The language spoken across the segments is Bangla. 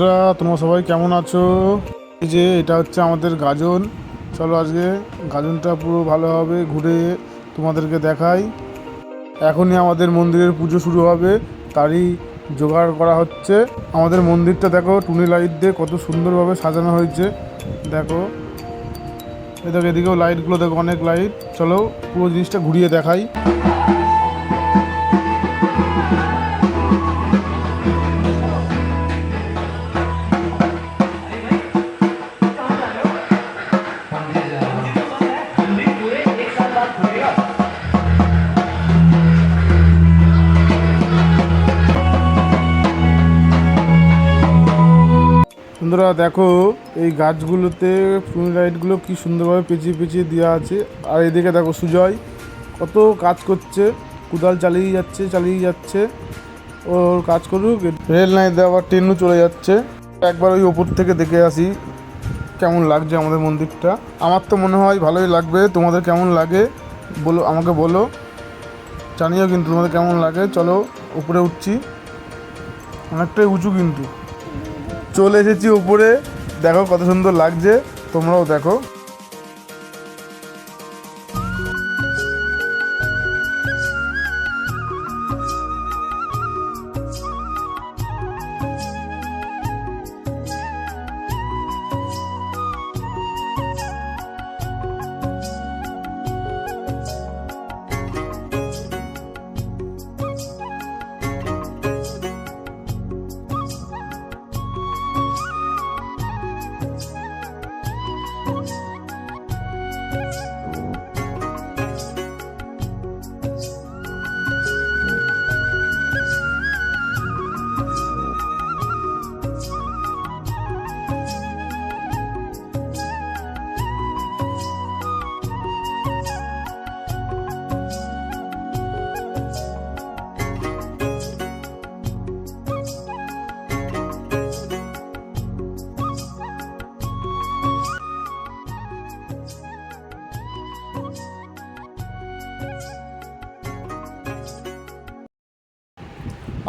বন্ধুরা, তোমরা সবাই কেমন আছো? এই যে এটা হচ্ছে আমাদের গাজন। চলো আজকে গাজনটা পুরো ভালোভাবে ঘুরে তোমাদেরকে দেখাই। এখনই আমাদের মন্দিরের পুজো শুরু হবে, তারই জোগাড় করা হচ্ছে। আমাদের মন্দিরটা দেখো, টুনি লাইট দিয়ে কত সুন্দরভাবে সাজানো হয়েছে। দেখো এদিকেও লাইটগুলো দেখো, অনেক লাইট। চলো পুরো জিনিসটা ঘুরিয়ে দেখাই। বন্ধুরা দেখো, এই গাছগুলোতে টুনি লাইটগুলো কি সুন্দরভাবে পেঁচিয়ে পেঁচিয়ে দেওয়া আছে। আর এদিকে দেখো সুজয় কত কাজ করছে, কোদাল চালিয়ে যাচ্ছে। ওর কাজ করুক। রেল লাইন দিয়ে আবার ট্রেনও চলে যাচ্ছে। একবার ওই ওপর থেকে দেখে আসি কেমন লাগছে আমাদের মন্দিরটা। আমার তো মনে হয় ভালোই লাগবে। তোমাদের কেমন লাগে বলো, আমাকে বলো, জানিও কিন্তু তোমাদের কেমন লাগে। চলো উপরে উঠছি, অনেকটাই উঁচু কিন্তু। চলে এসেছি উপরে, দেখো কত সুন্দর লাগছে, তোমরাও দেখো।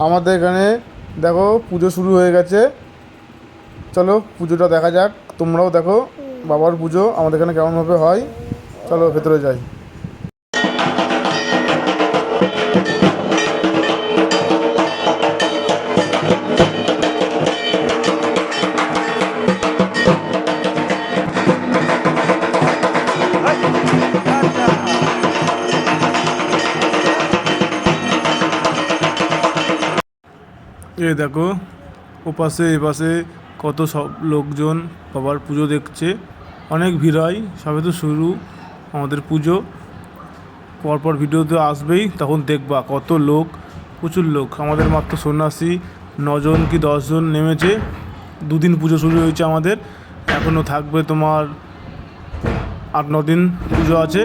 আমাদের এখানে দেখো পুজো শুরু হয়ে গেছে। চলো পুজোটা দেখা যাক, তোমরাও দেখো বাবার পুজো আমাদের এখানে কেমনভাবে হয়। চলো ভেতরে যাই। এই দেখো ওপাশে এপাশে কত সব লোকজন বাবার পুজো দেখছে, অনেক ভিড় হয়। সবে তো শুরু আমাদের পুজো, পরপর ভিডিওতে আসবেই, তখন দেখবা কত লোক, প্রচুর লোক। আমাদের মাত্র সন্ন্যাসী 9জন কি 10জন নেমেছে। দুদিন পুজো শুরু হয়েছে আমাদের, এখনও থাকবে তোমার 8-9 দিন পুজো আছে।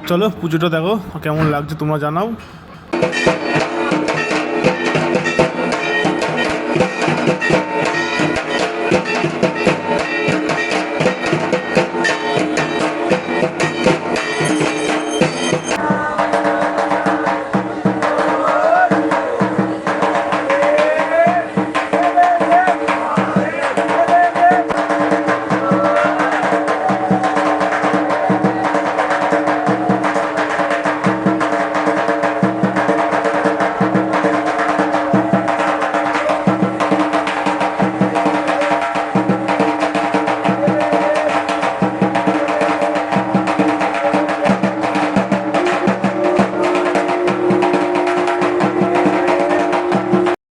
চলো পুজোটা দেখো কেমন লাগছে, তোমরা জানাও।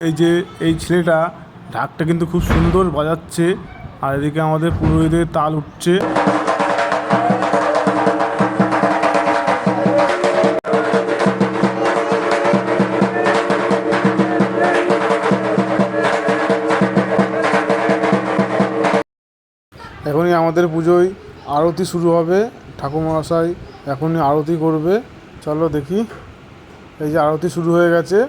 এই যে এই ছেলেটা ঢাকটা কিন্তু খুব সুন্দর বাজাচ্ছে, আর এদিকে আমাদের পুরোহিতের তাল উঠছে। এখনই আমাদের পুজোয় আরতি শুরু হবে, ঠাকুরমশাই এখনই আরতি করবে। চলো দেখি, এই যে আরতি শুরু হয়ে গেছে।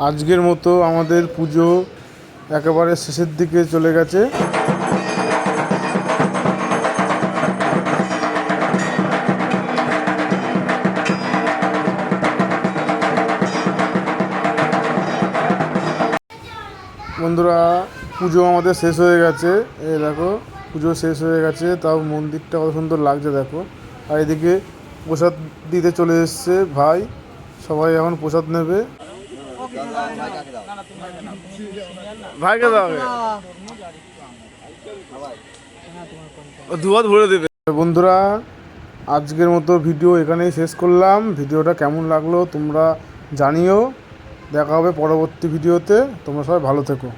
আজকের মতো আমাদের পুজো একেবারে শেষের দিকে চলে গেছে। বন্ধুরা, পুজো আমাদের শেষ হয়ে গেছে। এই দেখো, পুজো শেষ হয়ে গেছে, তাও মন্দিরটা কত সুন্দর লাগছে দেখো। আর এদিকে প্রসাদ দিতে চলে এসছে ভাই, সবাই এখন প্রসাদ নেবে। ভাইকে দাও, দুয়াত ভরে দেবে। বন্ধুরা, আজকের মতো ভিডিও এখানেই শেষ করলাম। ভিডিওটা কেমন লাগলো তোমরা জানিও। দেখা হবে পরবর্তী ভিডিওতে। তোমরা সবাই ভালো থেকো।